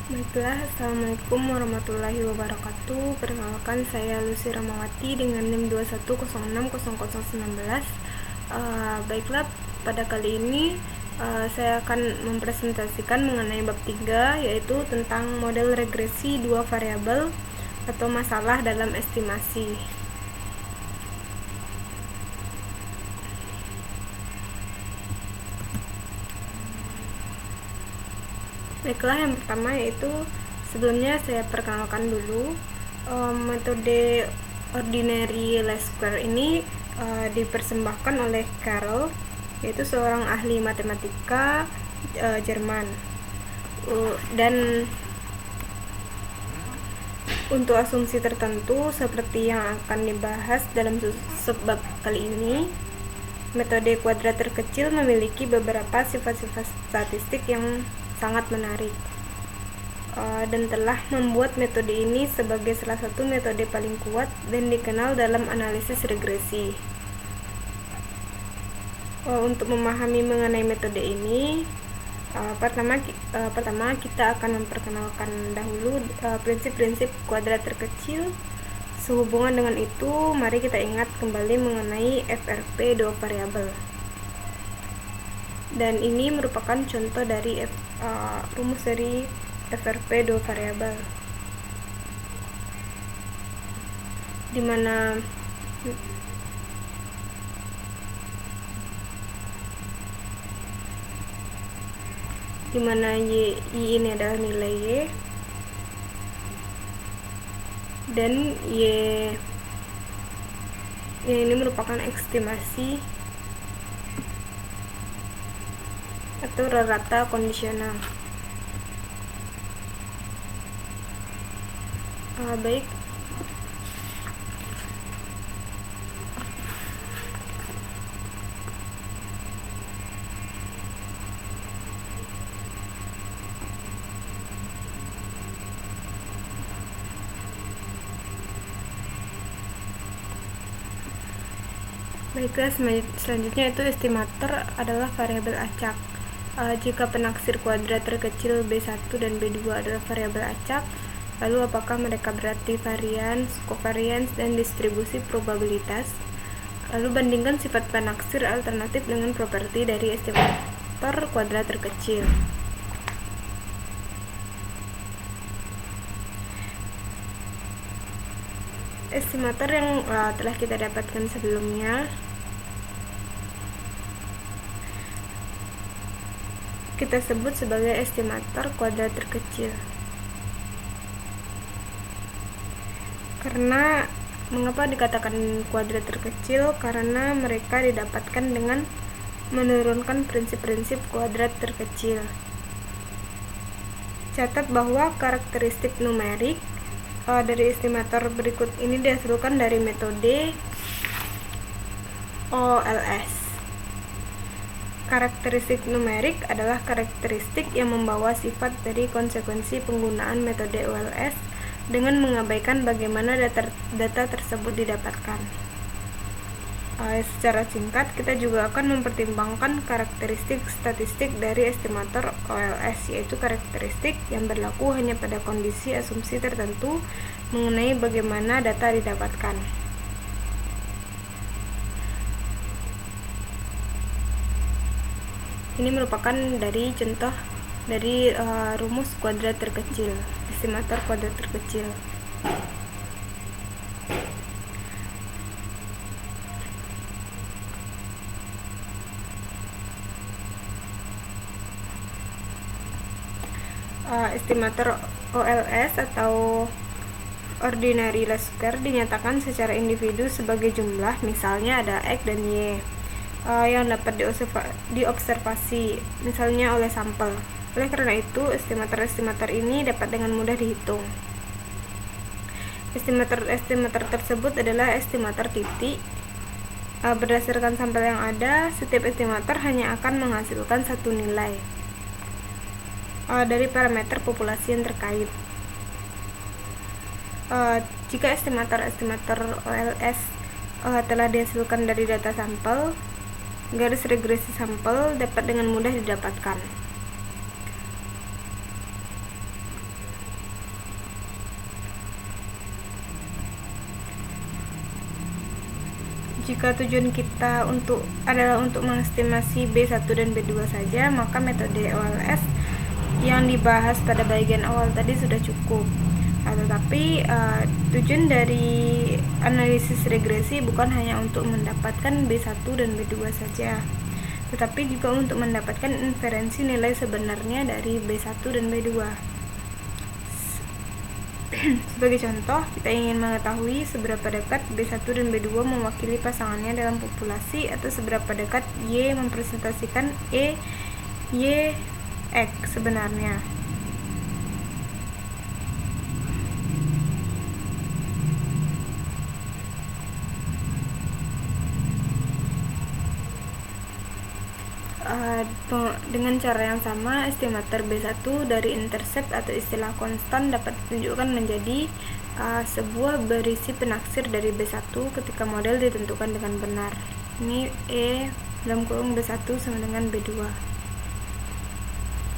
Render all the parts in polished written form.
Baiklah, Assalamualaikum warahmatullahi wabarakatuh. Perkenalkan, saya Lucy Ramawati dengan NIM 21060019. Baiklah, pada kali ini saya akan mempresentasikan mengenai bab 3, yaitu tentang model regresi dua variabel atau masalah dalam estimasi. Baiklah, yang pertama yaitu sebelumnya saya perkenalkan dulu metode ordinary least square ini dipersembahkan oleh Carroll, yaitu seorang ahli matematika Jerman. Dan untuk asumsi tertentu seperti yang akan dibahas dalam subbab kali ini, metode kuadrat terkecil memiliki beberapa sifat-sifat statistik yang sangat menarik dan telah membuat metode ini sebagai salah satu metode paling kuat dan dikenal dalam analisis regresi. Untuk memahami mengenai metode ini, pertama kita akan memperkenalkan dahulu prinsip-prinsip kuadrat terkecil. Sehubungan dengan itu, mari kita ingat kembali mengenai FRP dua variabel. Dan ini merupakan contoh dari rumus dari FRP dua variabel, di mana y ini adalah nilai y dan y ini merupakan estimasi atau rata kondisional. Baik, baiklah, selanjutnya itu estimator adalah variabel acak. Jika penaksir kuadrat terkecil B1 dan B2 adalah variabel acak, lalu apakah mereka berarti varians, covariance, dan distribusi probabilitas? Lalu bandingkan sifat penaksir alternatif dengan properti dari estimator kuadrat terkecil. Estimator yang telah kita dapatkan sebelumnya kita sebut sebagai estimator kuadrat terkecil. Karena mengapa dikatakan kuadrat terkecil? Karena mereka didapatkan dengan menurunkan prinsip-prinsip kuadrat terkecil. Catat bahwa karakteristik numerik dari estimator berikut ini dihasilkan dari metode OLS. Karakteristik numerik adalah karakteristik yang membawa sifat dari konsekuensi penggunaan metode OLS dengan mengabaikan bagaimana data tersebut didapatkan. Secara singkat, kita juga akan mempertimbangkan karakteristik statistik dari estimator OLS, yaitu karakteristik yang berlaku hanya pada kondisi asumsi tertentu mengenai bagaimana data didapatkan. Ini merupakan dari contoh dari rumus kuadrat terkecil, estimator kuadrat terkecil. Estimator OLS atau ordinary least square dinyatakan secara individu sebagai jumlah, misalnya ada X dan Y, yang dapat diobservasi misalnya oleh sampel. Oleh karena itu, estimator-estimator ini dapat dengan mudah dihitung. Estimator tersebut adalah estimator titik. Berdasarkan sampel yang ada, setiap estimator hanya akan menghasilkan satu nilai dari parameter populasi yang terkait. Jika estimator OLS telah dihasilkan dari data sampel, garis regresi sampel dapat dengan mudah didapatkan. Jika tujuan kita adalah untuk mengestimasi B1 dan B2 saja, maka metode OLS yang dibahas pada bagian awal tadi sudah cukup. Tetapi tujuan dari analisis regresi bukan hanya untuk mendapatkan B1 dan B2 saja, tetapi juga untuk mendapatkan inferensi nilai sebenarnya dari B1 dan B2. Sebagai contoh, kita ingin mengetahui seberapa dekat B1 dan B2 mewakili pasangannya dalam populasi, atau seberapa dekat Y mempresentasikan Y, X sebenarnya. Dengan cara yang sama, estimator B1 dari intercept atau istilah konstan dapat ditunjukkan menjadi sebuah berisi penaksir dari B1 ketika model ditentukan dengan benar. Ini E dalam kurung B1 sama dengan B2.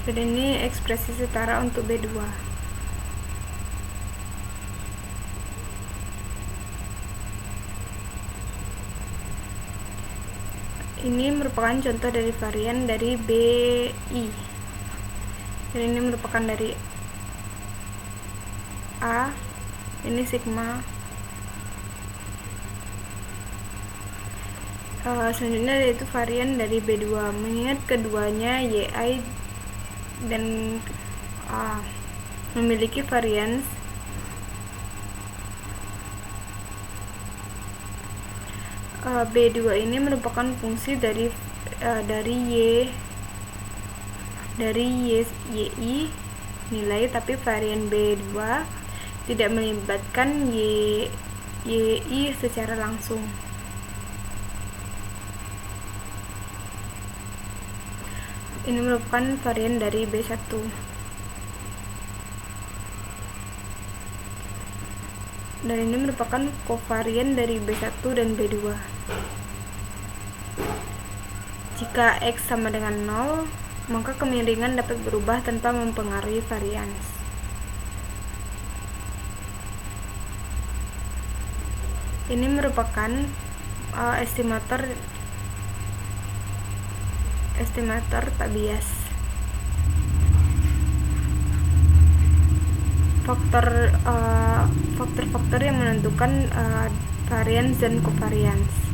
Dan ini ekspresi setara untuk B2. Ini merupakan contoh dari varian dari BI, dan ini merupakan dari A, ini sigma. Selanjutnya yaitu varian dari B2. Mengingat keduanya YI dan A memiliki varians, B2 ini merupakan fungsi dari YI nilai, tapi varian B2 tidak melibatkan YI secara langsung. Ini merupakan varian dari B1. Dan ini merupakan kovarian dari B1 dan B2. Jika X sama dengan 0, maka kemiringan dapat berubah tanpa mempengaruhi varians. Ini merupakan estimator tak bias. Faktor-faktor yang menentukan varians dan covariance.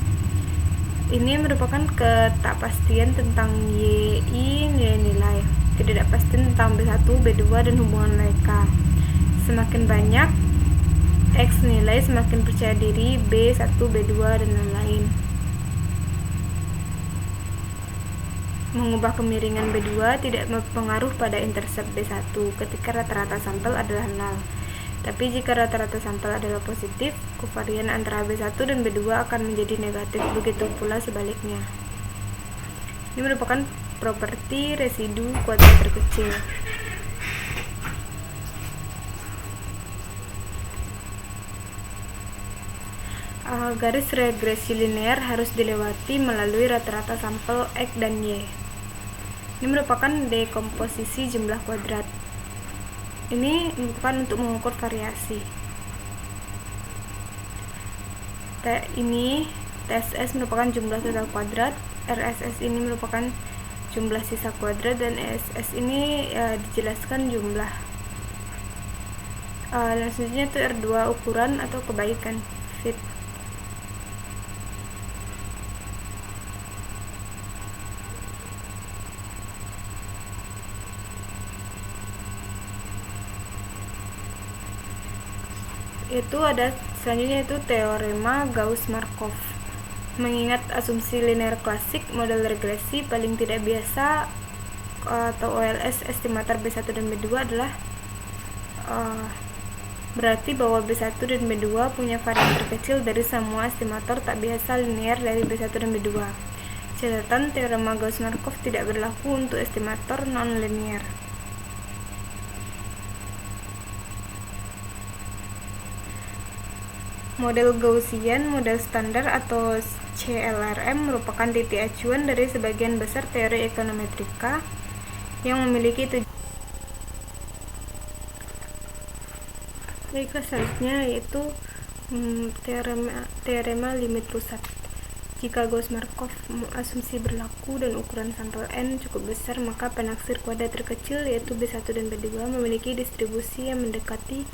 Ini merupakan ketakpastian tentang YI nilai-nilai, ketidakpastian tentang B1, B2 dan hubungan mereka. Semakin banyak X nilai, semakin percaya diri B1, B2 dan lain-lain. Mengubah kemiringan B2 tidak berpengaruh pada intercept B1 ketika rata-rata sampel adalah 0. Tapi jika rata-rata sampel adalah positif, kovarian antara B1 dan B2 akan menjadi negatif, begitu pula sebaliknya. Ini merupakan properti residu kuadrat terkecil. Garis regresi linear harus dilewati melalui rata-rata sampel X dan Y. Ini merupakan dekomposisi jumlah kuadrat. Ini merupakan untuk mengukur variasi. Ini TSS merupakan jumlah total kuadrat, RSS ini merupakan jumlah sisa kuadrat, dan ESS ini dijelaskan jumlah. Dan selanjutnya itu R2, ukuran atau kebaikan fit. Selanjutnya itu teorema Gauss-Markov. Mengingat asumsi linear klasik, model regresi paling tidak biasa atau OLS estimator B1 dan B2 adalah berarti bahwa B1 dan B2 punya varian terkecil dari semua estimator tak biasa linear dari B1 dan B2. Catatan, teorema Gauss-Markov tidak berlaku untuk estimator non-linear. Model Gaussian, model standar atau CLRM merupakan titik acuan dari sebagian besar teori ekonometrika yang memiliki selanjutnya yaitu teorema limit pusat. Jika Gauss-Markov asumsi berlaku dan ukuran sampel N cukup besar, maka penaksir kuadrat terkecil yaitu B1 dan B2 memiliki distribusi yang mendekati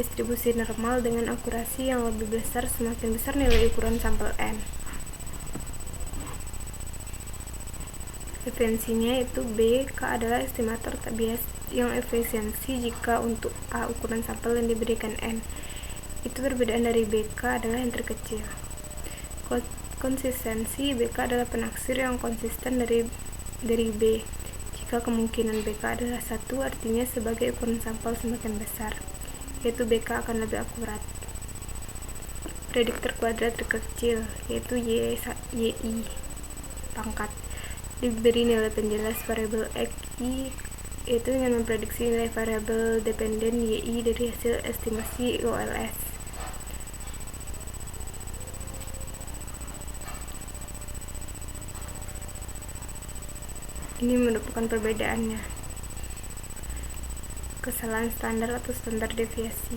distribusi normal dengan akurasi yang lebih besar semakin besar nilai ukuran sampel N. Efisiensinya yaitu B, K adalah estimator tak bias yang efisiensi jika untuk A ukuran sampel yang diberikan N. Itu perbedaan dari BK adalah yang terkecil. Konsistensi BK adalah penaksir yang konsisten dari B. Jika kemungkinan BK adalah 1, artinya sebagai ukuran sampel semakin besar, yaitu BK akan lebih akurat. Prediktor kuadrat terkecil yaitu YI pangkat diberi nilai penjelas variabel XI, yaitu dengan memprediksi nilai variabel dependen YI dari hasil estimasi OLS. Ini merupakan perbedaannya. Kesalahan standar atau standar deviasi.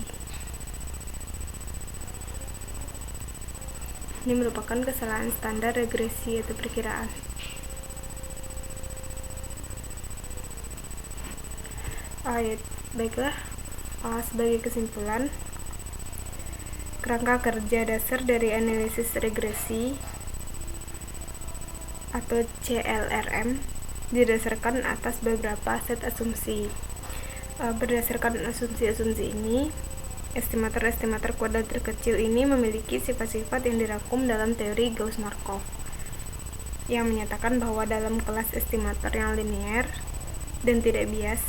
Ini merupakan kesalahan standar regresi atau perkiraan. Baiklah, sebagai kesimpulan, kerangka kerja dasar dari analisis regresi atau CLRM didasarkan atas beberapa set asumsi. Berdasarkan asumsi-asumsi ini, estimator-estimator kuadrat terkecil ini memiliki sifat-sifat yang dirangkum dalam teori Gauss-Markov, yang menyatakan bahwa dalam kelas estimator yang linear dan tidak bias,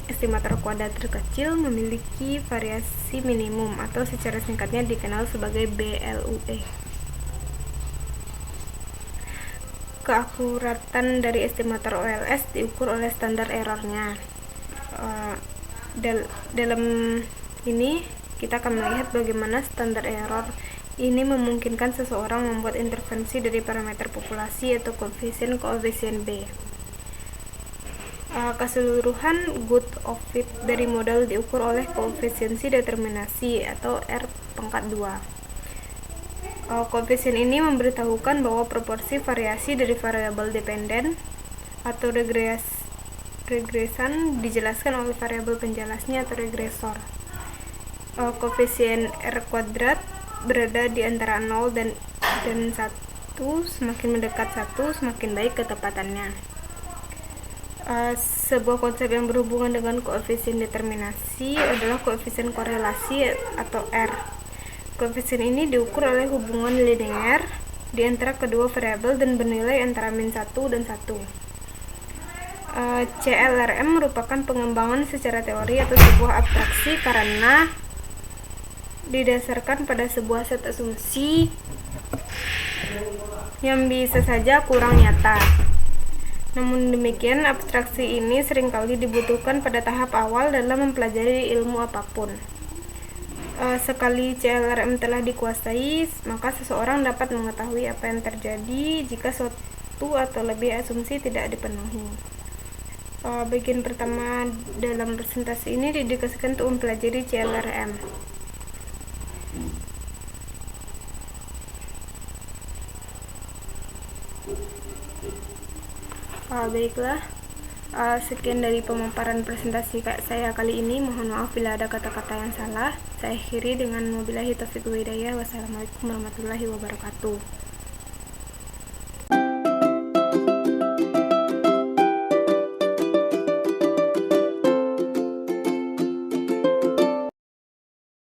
estimator kuadrat terkecil memiliki variasi minimum atau secara singkatnya dikenal sebagai BLUE. Keakuratan dari estimator OLS diukur oleh standar errornya. Dalam ini kita akan melihat bagaimana standar error ini memungkinkan seseorang membuat intervensi dari parameter populasi atau koefisien B. Keseluruhan good of fit dari model diukur oleh koefisiensi determinasi atau R pangkat 2. Koefisien ini memberitahukan bahwa proporsi variasi dari variabel dependen atau regresan dijelaskan oleh variabel penjelasnya atau regresor. Koefisien R kuadrat berada di antara 0 dan 1, semakin mendekat 1 semakin baik ketepatannya. Sebuah konsep yang berhubungan dengan koefisien determinasi adalah koefisien korelasi atau R. Koefisien ini diukur oleh hubungan linear di antara kedua variabel dan bernilai antara min 1 dan 1. CLRM merupakan pengembangan secara teori atau sebuah abstraksi karena didasarkan pada sebuah set asumsi yang bisa saja kurang nyata. Namun demikian, abstraksi ini seringkali dibutuhkan pada tahap awal dalam mempelajari ilmu apapun. Sekali CLRM telah dikuasai, maka seseorang dapat mengetahui apa yang terjadi jika suatu atau lebih asumsi tidak dipenuhi. Bagian pertama dalam presentasi ini didedikasikan untuk mempelajari CLRM. Baiklah, sekian dari pemaparan presentasi saya kali ini. Mohon maaf bila ada kata-kata yang salah. Saya akhiri dengan wabillahi taufiq wal hidayah. Wassalamualaikum warahmatullahi wabarakatuh.